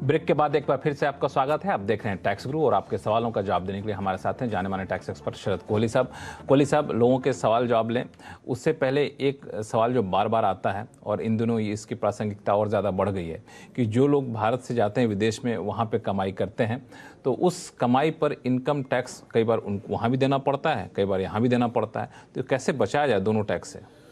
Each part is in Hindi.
ब्रेक के बाद एक बार फिर से आपका स्वागत है। आप देख रहे हैं टैक्स गुरु और आपके सवालों का जवाब देने के लिए हमारे साथ हैं जाने माने टैक्स एक्सपर्ट शरद कोहली साहब। कोहली साहब, लोगों के सवाल जवाब लें उससे पहले एक सवाल जो बार बार आता है और इन दिनों इसकी प्रासंगिकता और ज़्यादा बढ़ गई है कि जो लोग भारत से जाते हैं विदेश में, वहाँ पर कमाई करते हैं, तो उस कमाई पर इनकम टैक्स कई बार उनको वहाँ भी देना पड़ता है, कई बार यहाँ भी देना पड़ता है। तो कैसे बचाया जाए दोनों टैक्स से?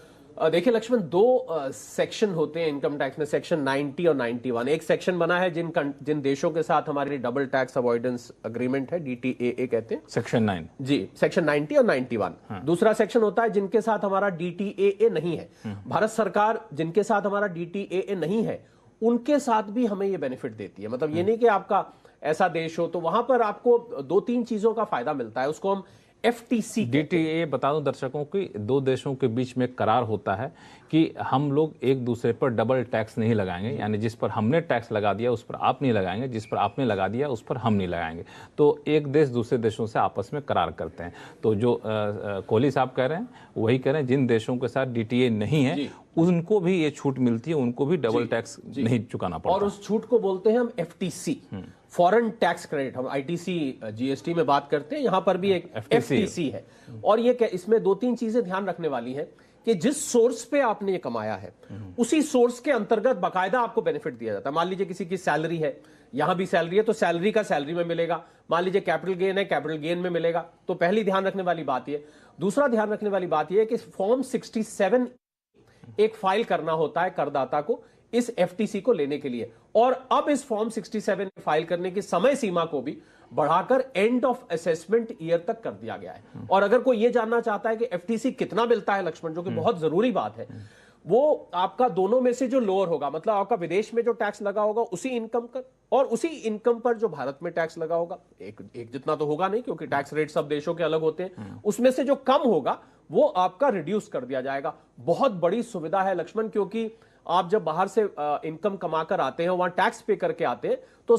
देखिए लक्ष्मण, दो सेक्शन होते हैं इनकम टैक्स में, सेक्शन 90 और 91। एक सेक्शन बना है जिन देशों के साथ हमारी डबल टैक्स अवॉइडेंस अग्रीमेंट है, DTAA कहते हैं, सेक्शन 9 जी, सेक्शन 90 और 91। दूसरा सेक्शन होता है जिनके साथ हमारा DTAA नहीं है। भारत सरकार जिनके साथ हमारा DTAA नहीं है उनके साथ भी हमें ये बेनिफिट देती है। मतलब ये नहीं कि आपका ऐसा देश हो तो वहां पर आपको दो तीन चीजों का फायदा मिलता है, उसको हम FTC DTAA बता दूं दर्शकों की, दो देशों के बीच में करार होता है कि हम लोग एक दूसरे पर डबल टैक्स नहीं लगाएंगे, यानी जिस पर हमने टैक्स लगा दिया उस पर आप नहीं लगाएंगे, जिस पर आपने लगा दिया उस पर हम नहीं लगाएंगे। तो एक देश दूसरे देशों से आपस में करार करते हैं। तो जो कोहली साहब कह रहे हैं वही कह रहे हैं, जिन देशों के साथ DTA नहीं है उनको भी ये छूट मिलती है, उनको भी डबल टैक्स नहीं चुकाना पड़ता। और उस छूट को बोलते हैं हम FTC, फॉरेन टैक्स क्रेडिट। हम ITC GST में बात करते हैं, यहां पर भी एक FTC है। और ये इसमें दो तीन चीजें ध्यान रखने वाली है कि जिस सोर्स पे आपने ये कमाया है उसी सोर्स के अंतर्गत बाकायदा आपको बेनिफिट दिया जाता है। मान लीजिए किसी की सैलरी है, यहां भी सैलरी है तो सैलरी का सैलरी में मिलेगा। मान लीजिए कैपिटल गेन है, कैपिटल गेन में मिलेगा। तो पहली ध्यान रखने वाली बात यह। दूसरा ध्यान रखने वाली बात यह है कि फॉर्म 67 एक फाइल करना होता है करदाता को इस FTC को लेने के लिए। और अब इस फॉर्म 67 फाइल करने की समय सीमा को भी बढ़ाकर एंड ऑफ असेसमेंट ईयर तक कर दिया गया है। और अगर कोई यह जानना चाहता है कि FTC कितना मिलता है लक्ष्मण, जो कि बहुत जरूरी बात है, वो आपका दोनों में से जो लोअर होगा, मतलब आपका विदेश में जो टैक्स लगा होगा उसी इनकम पर और उसी इनकम पर जो भारत में टैक्स लगा होगा, एक जितना तो होगा नहीं क्योंकि टैक्स रेट सब देशों के अलग होते हैं, उसमें से जो कम होगा वो आपका रिड्यूस कर दिया जाएगा। बहुत बड़ी सुविधा है लक्ष्मण, क्योंकि आप जब बाहर से इनकम कमाकर आते हैं, वहां टैक्स पे करके आते हैं, तो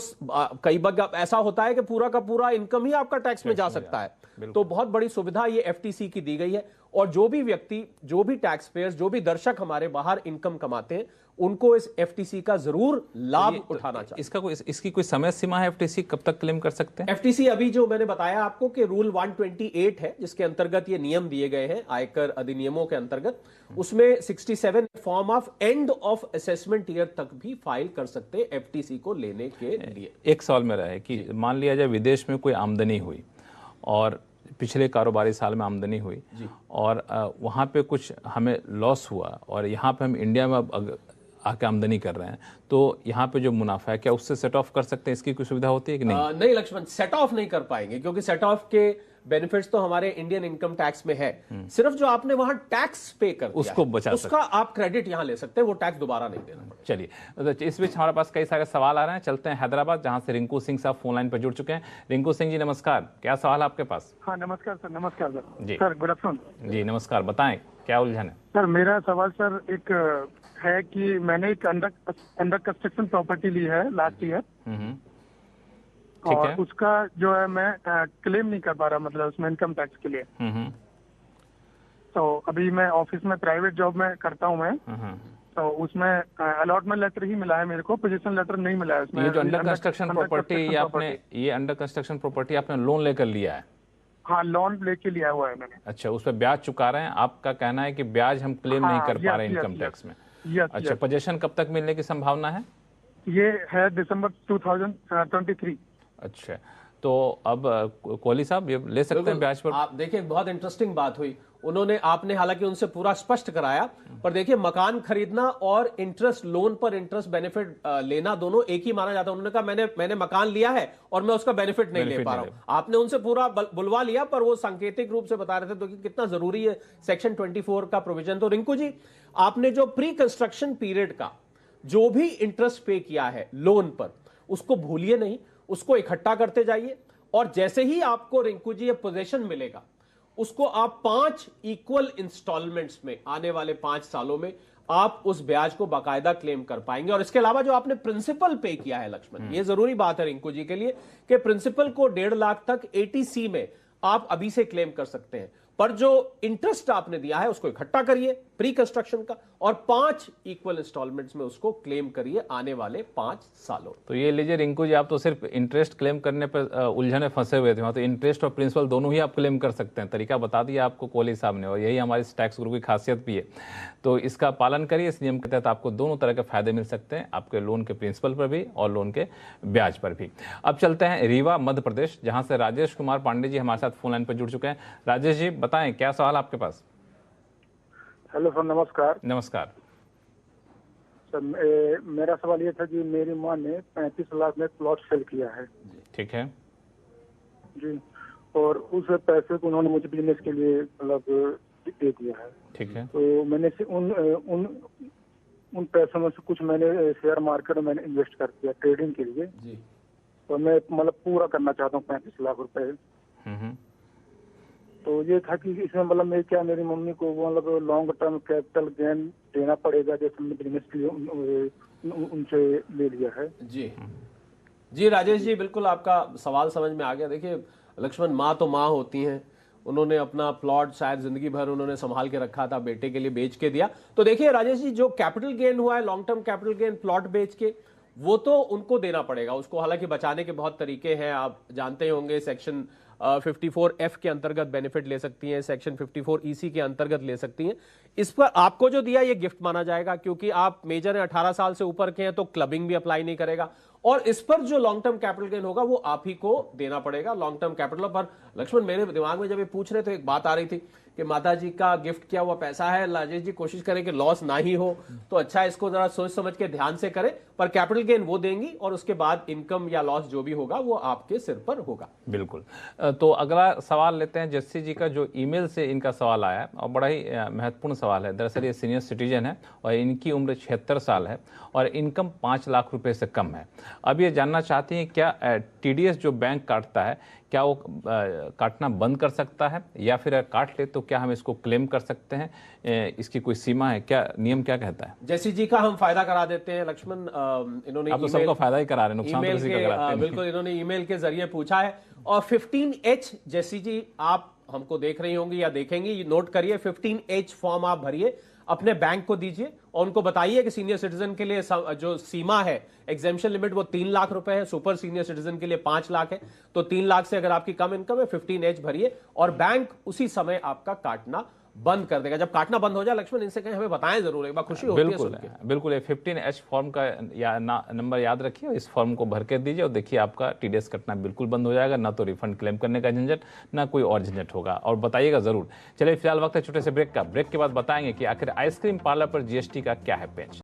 कई बार ऐसा होता है कि पूरा का पूरा इनकम ही आपका टैक्स में जा सकता है। तो बहुत बड़ी सुविधा ये FTC की दी गई है। और जो भी व्यक्ति, जो भी टैक्स पेयर्स, जो भी दर्शक हमारे बाहर इनकम कमाते हैं, उनको इस FTC का जरूर लाभ उठाना चाहिए। इसकी कोई समय सीमा है? FTC कब तक क्लेम कर सकते हैं? FTC अभी जो मैंने बताया आपको कि रूल 128 है जिसके अंतर्गत ये नियम दिए गए हैं आयकर अधिनियमों के अंतर्गत, उसमें 67 form of end of assessment year तक भी फाइल कर सकते हैं FTC को लेने के लिए। एक सवाल मेरा है कि मान लिया जाए विदेश में कोई आमदनी हुई और पिछले कारोबारी साल में आमदनी हुई और वहाँ पे कुछ हमें लॉस हुआ और यहाँ पे हम इंडिया में आके आमदनी कर रहे हैं, तो यहाँ पे जो मुनाफा है क्या उससे सेट ऑफ कर सकते हैं? इसकी कोई सुविधा होती है कि नहीं? नहीं लक्ष्मण, सेट ऑफ नहीं कर पाएंगे क्योंकि सेट ऑफ के बेनिफिट्स तो हमारे इंडियन इनकम टैक्स में है। सिर्फ जो आपने वहां टैक्स पे कर दिया उसको बचा उसका आप क्रेडिट यहां ले सकते हैं, वो टैक्स दोबारा नहीं देना पड़ेगा। चलिए, तो इस बीच हमारे पास कई सारे सवाल आ रहे हैं। चलते हैं हैदराबाद, जहां से रिंकू सिंह साहब फोन लाइन पर जुड़ चुके हैं। रिंकू सिंह जी नमस्कार, क्या सवाल है आपके पास? हाँ नमस्कार सर। नमस्कार सर। जी सर गुड आफ्टरनून। जी नमस्कार, बताएं क्या उलझन है? सर मेरा सवाल सर एक है कि मैंने एक अंडर कंस्ट्रक्शन प्रॉपर्टी ली है लास्ट ईयर, और उसका जो है मैं क्लेम नहीं कर पा रहा, मतलब उसमें इनकम टैक्स के लिए। तो अभी मैं ऑफिस में प्राइवेट जॉब में करता हूँ मैं, तो उसमें अलॉटमेंट लेटर ही मिला है मेरे को, पोजीशन लेटर नहीं मिला है उसमें। ये जो अंडर कंस्ट्रक्शन प्रॉपर्टी आपने लोन लेकर लिया है? हाँ लोन लेके लिया हुआ है मैंने। अच्छा, उस पर ब्याज चुका रहे हैं? आपका कहना है कि ब्याज हम क्लेम नहीं कर पा रहे इनकम टैक्स में। अच्छा, पोजीशन कब तक मिलने की संभावना है? ये है दिसंबर 2023। अच्छा, तो अब कोहली साहब ये ले सकते हैं ब्याज पर? आप देखिए, बहुत इंटरेस्टिंग बात हुई। आपने हालांकि उनसे पूरा स्पष्ट कराया, पर देखिए मकान खरीदना और इंटरेस्ट, लोन पर इंटरेस्ट बेनिफिट लेना दोनों एक ही माना जाता है। उन्होंने कहा मैंने मकान लिया है और मैं उसका बेनिफिट नहीं ले पा रहा हूं। आपने उनसे पूरा बुलवा लिया, पर वो सांकेतिक रूप से बता रहे थे तो कि कितना जरूरी है सेक्शन 24 का प्रोविजन। तो रिंकू जी, आपने जो प्री कंस्ट्रक्शन पीरियड का जो भी इंटरेस्ट पे किया है लोन पर, उसको भूलिए नहीं, उसको इकट्ठा करते जाइए। और जैसे ही आपको रिंकू जी ये पोजीशन मिलेगा, उसको आप 5 इक्वल इंस्टॉलमेंट्स में आने वाले 5 सालों में आप उस ब्याज को बाकायदा क्लेम कर पाएंगे। और इसके अलावा जो आपने प्रिंसिपल पे किया है लक्ष्मण, ये जरूरी बात है रिंकू जी के लिए कि प्रिंसिपल को 1.5 लाख तक ATC में आप अभी से क्लेम कर सकते हैं। पर जो इंटरेस्ट आपने दिया है उसको इकट्ठा करिए, प्री कंस्ट्रक्शन का, और 5 इक्वल इंस्टॉलमेंट्स में उसको क्लेम करिए आने वाले 5 सालों। तो ये लीजिए रिंकू जी, आप तो सिर्फ इंटरेस्ट क्लेम करने पर उलझन में फंसे हुए थे, वहाँ तो इंटरेस्ट और प्रिंसिपल दोनों ही आप क्लेम कर सकते हैं। तरीका बता दिया आपको कोहली साहब ने, और यही हमारी टैक्स ग्रुप की खासियत भी है। तो इसका पालन करिए, इस नियम के तहत आपको दोनों तरह के फायदे मिल सकते हैं, आपके लोन के प्रिंसिपल पर भी और लोन के ब्याज पर भी। अब चलते हैं रीवा मध्य प्रदेश, जहां से राजेश कुमार पांडे जी हमारे साथ फोन लाइन पर जुड़ चुके हैं। राजेश जी बताएं, क्या सवाल आपके पास? हेलो सर, नमस्कार। नमस्कार सर, मेरा सवाल ये था कि मेरी माँ ने 35 लाख में प्लॉट सेल किया है। ठीक है जी, और उस पैसे को उन्होंने मुझे बिजनेस के लिए मतलब दे दिया है। ठीक है। तो मैंने से उन पैसों में से कुछ मैंने शेयर मार्केट में मैंने इन्वेस्ट कर दिया ट्रेडिंग के लिए जी। तो मैं मतलब पूरा करना चाहता हूँ 35 लाख रुपए। तो ये था कि इसमें मतलब मेरी मम्मी को मतलब लॉन्ग टर्म कैपिटल गेन देना पड़ेगा, जैसे मैंने बिजनेस के लिए उनसे ले लिया है। जी जी राजेश जी, बिल्कुल आपका सवाल समझ में आ गया। देखिए लक्ष्मण, माँ तो माँ होती हैं, उन्होंने अपना प्लॉट शायद जिंदगी भर उन्होंने संभाल के रखा था, बेटे के लिए बेच के दिया। तो देखिए राजेश जी, जो कैपिटल गेन हुआ है, long term capital gain plot बेच के, वो तो उनको देना पड़ेगा उसको। हालांकि बचाने के बहुत तरीके हैं, आप जानते होंगे। सेक्शन 54F के अंतर्गत बेनिफिट ले सकती हैं, सेक्शन 54EC के अंतर्गत ले सकती हैं। इस पर आपको जो दिया ये गिफ्ट माना जाएगा, क्योंकि आप मेजर हैं, 18 साल से ऊपर के हैं, तो क्लबिंग भी अप्लाई नहीं करेगा। और इस पर जो लॉन्ग टर्म कैपिटल गेन होगा वो आप ही को देना पड़ेगा लॉन्ग टर्म कैपिटल पर। लक्ष्मण, मेरे दिमाग में जब ये पूछ रहे तो एक बात आ रही थी कि माता जी का गिफ्ट किया हुआ पैसा है, राजेश जी कोशिश करें कि लॉस ना ही हो, तो अच्छा इसको जरा सोच समझ के ध्यान से करें। पर कैपिटल गेन वो देंगी और उसके बाद इनकम या लॉस जो भी होगा वो आपके सिर पर होगा। बिल्कुल। तो अगला सवाल लेते हैं जस्सी जी का, जो ईमेल से इनका सवाल आया है, और बड़ा ही महत्वपूर्ण सवाल है। दरअसल ये सीनियर सिटीजन है और इनकी उम्र 76 साल है और इनकम 5 लाख रुपए से कम है। अब ये जानना चाहती हैं क्या TDS जो बैंक काटता है, क्या वो काटना बंद कर सकता है, या फिर काट ले तो क्या हम इसको क्लेम कर सकते हैं? इसकी कोई सीमा है क्या? नियम क्या कहता है? जैसी जी का हम फायदा करा देते हैं लक्ष्मण। इन्होंने आप तो सबका फायदा ही करा रहे हैं, नुकसान तो किसी का कराते हैं। बिल्कुल, इन्होंने ईमेल के जरिए पूछा है। और 15H, जैसी जी आप हमको देख रही होंगी या देखेंगी, नोट करिए, 15H फॉर्म आप भरिए, अपने बैंक को दीजिए और उनको बताइए कि सीनियर सिटीजन के लिए जो सीमा है, एग्जेम्पशन लिमिट, वो 3 लाख रुपए है। सुपर सीनियर सिटीजन के लिए 5 लाख है। तो 3 लाख से अगर आपकी कम इनकम है, 15H भरिए और बैंक उसी समय आपका काटना बंद कर देगा। जब काटना बंद हो जाए लक्ष्मण, इनसे कहें हमें बताएं जरूर, एक बार खुशी होती है सुन के। बिल्कुल। 15H फॉर्म का नंबर याद रखिए, इस फॉर्म को भर के दीजिए और देखिए आपका TDS कटना बिल्कुल बंद हो जाएगा। ना तो रिफंड क्लेम करने का झंझट, ना कोई और झंझट होगा, और बताइएगा जरूर। चलिए फिलहाल वक्त है छोटे से ब्रेक का। ब्रेक के बाद बताएंगे कि आखिर आइसक्रीम पार्लर पर GST का क्या है पेच।